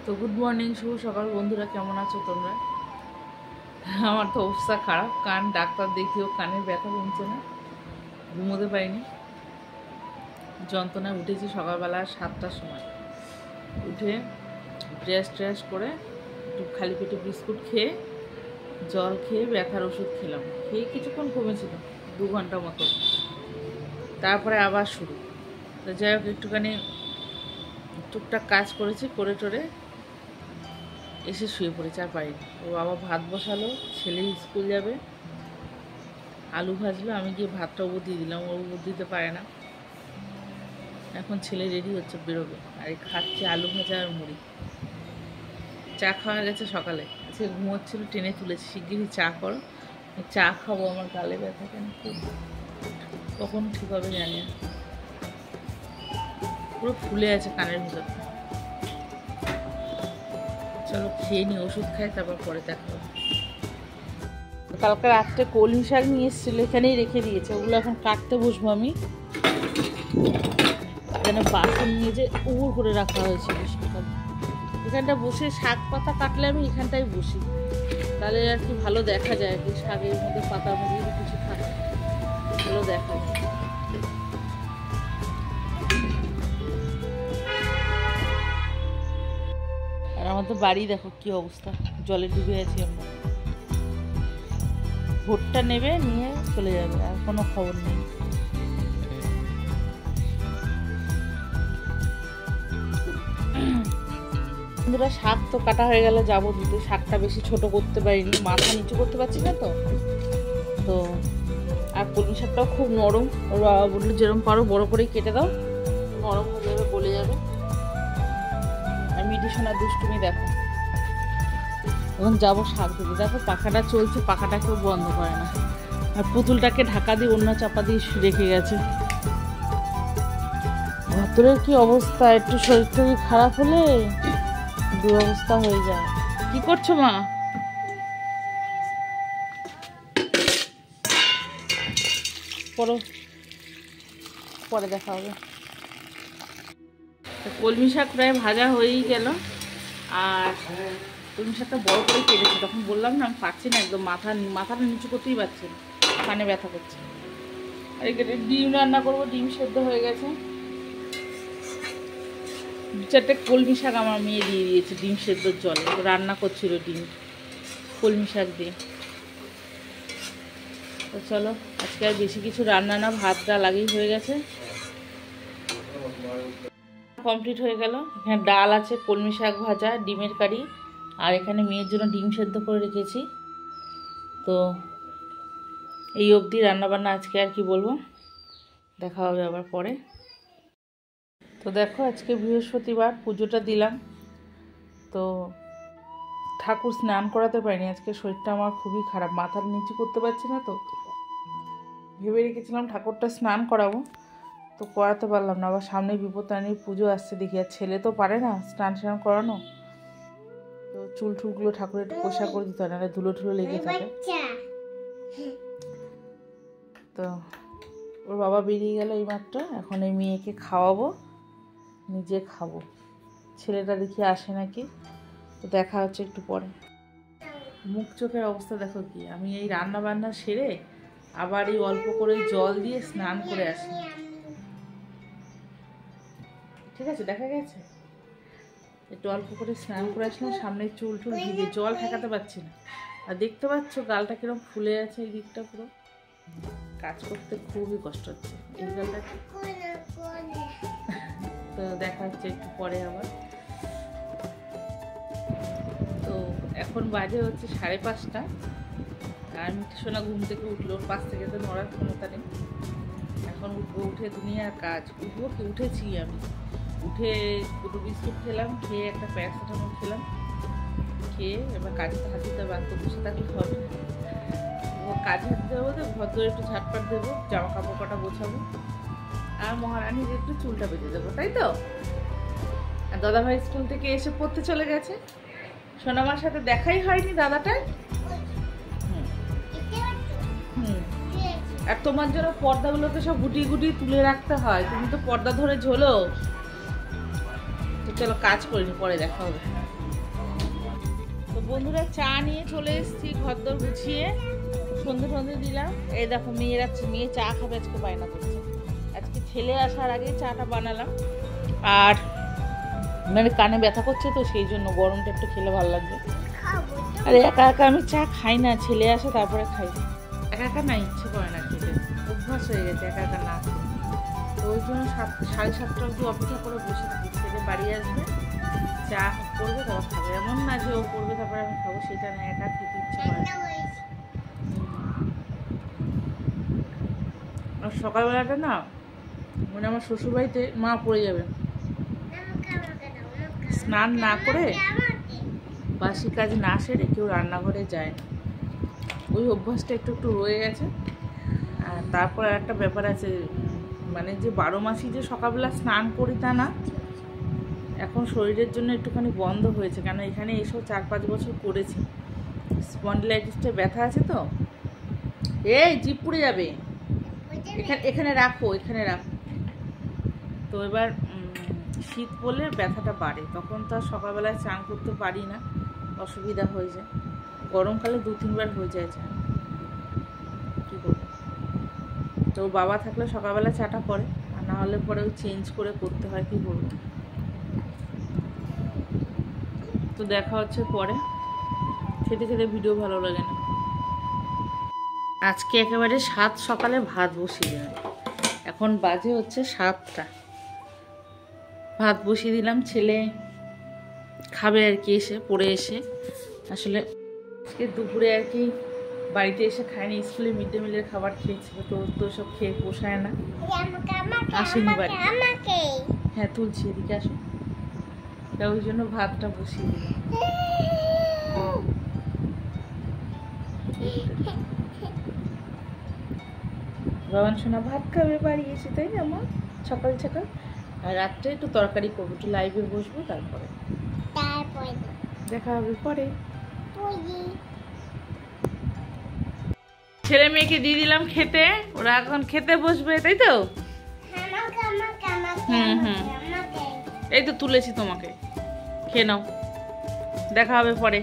তো good morning, শুভ সকাল বন্ধুরা, কেমন আছো তোমরা? আমার তো অবস্থা খারাপ, কান ডাক্তার দেখিও কানের ব্যথা কমছে না, ঘুমোতে পারিনি, যন্ত্রণায় উঠেছি সকালবেলা 7টার সময়। উঠে ড্রেস করে একটু খালি পেটে বিস্কুট খেয়ে জল খেয়ে ব্যথার ওষুধ খেলাম, খেয়ে কিছুক্ষণ কমেছিল 2 ঘন্টা মতো, তারপরে আবার শুরু। তো যাই হোক একটুখানি টুকটাক কাজ করেছি, করে টোরে এসে শুয়ে পড়েছে, আর পারিনি। ও বাবা ভাত বসালো, ছেলে স্কুল যাবে, আলু ভাজলো, আমি গিয়ে ভাতটা উপর দিয়ে দিলাম, ও উপর দিতে পারে না। এখন ছেলে রেডি হচ্ছে, বেরোবে, আর খাচ্ছে আলু ভাজা আর মুড়ি। চা খাওয়া গেছে সকালে, আজকে ঘুমোচ্ছিল, টেনে তুলেছি, শিগগিরই চা করো, চা খাবো, আমার গালে ব্যথা কেন খুব, কখন ঠিক হবে জানি না, পুরো ফুলে আছে কানের ভিতর। চলো খেয়ে নিই, ওষুধ খাই, তারপর পরে দেখা হবে। কালকে রাত্রে কলমি শাক নিয়ে এসেছিলো, এখানেই রেখে দিয়েছে, ওগুলো এখন কাটতে বসবো আমি। এখানে বাসন নিয়ে যে উবুর করে রাখা হয়েছে সকালে, এখানটা বসে শাক পাতা কাটলে আমি এখানটাই বসি, তাহলে আর কি ভালো দেখা যায়, আর কি শাকের মধ্যে পাতার মধ্যে কিছু থাকে ভালো দেখা যায়। আর আমাদের বাড়ি দেখো কি অবস্থা, জলে ডুবে আছি আমরা। ভোটটা নেবে, নিয়ে চলে যাবে, আর কোনো খবর নেই। বন্ধুরা শাক তো কাটা হয়ে গেল, যাবো দিতে। শাকটা বেশি ছোট করতে পারিনি, মাথা নিচু করতে পারছি না তো আর কলমি শাকটাও খুব নরম, ওর বাবা বললো যেরকম পারো বড় করেই কেটে দাও, নরম হয়ে যাবে, গলে যাবে। আর মিঠি সোনার দুষ্টুমি দেখো, এখন যাবো শাক দিতে। দেখো পাখাটা চলছে, পাখাটা কেউ বন্ধ করে না, আর পুতুলটাকে ঢাকা দিয়ে অন্য চাপা দিয়ে রেখে গেছে। ভেতরের কি অবস্থা, একটু শরীর টরীর খারাপ হলে দুরবস্থা হয়ে যায়। কি করছো মা? পরে দেখা হবে। কলমি শাক প্রায় ভাজা হয়েই গেল, আর কলমি শাকটা বড় করে কেটেছি, তখন বললাম না আমি পারছি না, একদম মাথাটা নিচু করতেই পারছি না, কানে ব্যথা করছে। আর এখানে ডিম রান্না করবো, ডিম সেদ্ধ হয়ে গেছে। 2-4টে কলমি শাক আমার মেয়ে দিয়ে দিয়েছে ডিম সেদ্ধর জলে, রান্না করছিল ডিম কলমি শাক দিয়ে। তো চলো আজকে আর বেশি কিছু রান্না না, ভাত ডাল আগেই হয়ে গেছে, কমপ্লিট হয়ে গেল। এখানে ডাল আছে, কলমি শাক ভাজা, ডিমের কারি, আর এখানে মেয়ের জন্য ডিম সেদ্ধ করে রেখেছি। তো এই অবধি রান্নাবান্না আজকে, আর কি বলবো, দেখা হবে আবার পরে। তো দেখো আজকে বৃহস্পতিবার, পুজোটা দিলাম, তো ঠাকুর স্নান করাতে পারিনি, আজকে শরীরটা আমার খুবই খারাপ, মাথার নিচু করতে পারছি না, তো ভেবে রেখেছিলাম ঠাকুরটা স্নান করাবো, তো করাতে পারলাম না। আবার সামনে বিপত্তারিণীর পুজো আসছে দেখি, আর ছেলে তো পারে না স্নান করানো, তো চুল টুলগুলো ঠাকুরের একটু পোষা করে দিতে হয়, নাহলে ধুলো ঠুলো লেগে থাকে। তো ওর বাবা বেরিয়ে গেল এইমাত্র, এখন এই মেয়েকে খাওয়াবো, নিজে খাবো, ছেলেটা দেখি আসে নাকি, তো দেখা হচ্ছে একটু পরে। মুখ চোখের অবস্থা দেখো কি, আমি এই রান্না বান্না সেরে আবার এই অল্প করে জল দিয়ে স্নান করে আসি, ঠিক আছে, দেখা গেছে, একটু অল্প করে স্নান করে আসলাম, সামনে চুল টুল ভিজে, জল ঠেকাতে পারছি না, আর দেখতে পাচ্ছ গালটা কিরকম ফুলে আছে, এই দিকটা পুরো, কাজ করতে খুবই কষ্ট হচ্ছে এই গালটা। তো দেখা হচ্ছে একটু পরে আবার। তো এখন বাজে হচ্ছে 5:30, আর মিঠি সোনা ঘুম থেকে উঠলো, 5 থেকে তো নড়ার ক্ষমতা নেই, এখন উঠবো, উঠে দুনিয়ার কাজ, উঠবো কি উঠেছি আমি, উঠে 2 বিস্কুট খেলাম, খেয়ে একটা প্যারাসিটামল খেলাম, খেয়ে এবার কাজে তো হাত দিতে হবে, তো বসে থাকলে হবে না, কাজে হাত দিতে হবে, তো ঘর ধরে একটু ঝাটপাট দেবো, জামা কাপড় কটা গোছাবো, আর মহারানীর একটু চুলটা বেঁধে দেবো, তাই তো। আর দাদাভাই স্কুল থেকে এসে পড়তে চলে গেছে, সোনামার সাথে দেখাই হয়নি দাদাটার। আর তোমার জন্য পর্দাগুলোকে সব গুটিয়ে তুলে রাখতে হয়, তুমি তো পর্দা ধরে ঝোলো। তো চলো কাজ করিনি, পরে দেখা হবে। তো বন্ধুরা চা নিয়ে চলে এসেছি, ঘরদোর গুছিয়ে সন্ধে দিলাম। এই দেখো মেয়ে চা খাবে, আজকে বায়না করছে। আজকে ছেলে আসার আগে চাটা বানালাম, আর মানে কানে ব্যথা করছে তো সেই জন্য গরমটা একটু খেলে ভালো লাগবে। আর একা একা আমি চা খাই না, ছেলে আসে তারপরে খাই। একা একা না ইচ্ছে করে না খেতে, অভ্যাস হয়ে গেছে একা একা না। তো ওই জন্য 7:30 অবধি অপেক্ষা করে বসে থাকি। ছেলে বাড়ি আসবে, চা করবে, তারপর খাবে। এমন না যে ও করবে তারপরে আমি খাবো, সেটা না, একা খেতে ইচ্ছে করে। আর সকালবেলাটা না মানে আমার শ্বশুরবাড়িতে মা পড়ে যাবে, স্নান না করে বাসি কাজ না সেরে কেউ রান্নাঘরে যায় না। ওই অভ্যাসটা একটু রয়ে গেছে। আর তারপর আর একটা ব্যাপার আছে, মানে যে 12 মাসই যে সকালবেলা স্নান করি তা না, এখন শরীরের জন্য একটুখানি বন্ধ হয়েছে। কেন এখানে এসেও 4-5 বছর করেছি, স্পন্ডিলাইটিসটা ব্যথা আছে তো। এই জিভ পুড়ে যাবে, এখানে রাখো। তো এবার শীত পড়লে ব্যথাটা বাড়ে, তখন তো আর সকালবেলায় চান করতে পারি না, অসুবিধা হয়ে যায়। গরমকালে 2-3 বার হয়ে যায় চান, কী করবো। তো বাবা থাকলে সকালবেলা চাটা করে, আর না হলে পরে ওই চেঞ্জ করে করতে হয়, কী করবো। তো দেখা হচ্ছে পরে। খেতে ভিডিও ভালো লাগে না। আজকে একেবারে 7 সকালে ভাত বসিয়ে দিলাম, এখন বাজে হচ্ছে 7টা। ভাত বসিয়ে দিলাম, ছেলে খাবে আর কি এসে পড়ে এসে। আসলে আজকে দুপুরে আর কি বাড়িতে এসে খায়নি, স্কুলে মিড ডে মিলের খাবার খেয়েছিল, তো সব খেয়ে পোষায় না, আসেনি বাড়ি। হ্যাঁ তুলছি, এদিকে আসো। তা ওই জন্য ভাতটা বসিয়ে দিলাম। বাবান সোনা ভাত খাবে বাড়ি এসে, তাই না মা? সকাল সকাল। আর রাত্রে একটু তরকারি করবো, একটু লাইভে বসবো, তারপরে দেখা হবে পরে। ছেলে মেয়েকে দিয়ে দিলাম খেতে, ওরা এখন খেতে বসবে, তাই তো? এই তো তুলেছি তোমাকে, খেয়ে নাও, দেখা হবে পরে।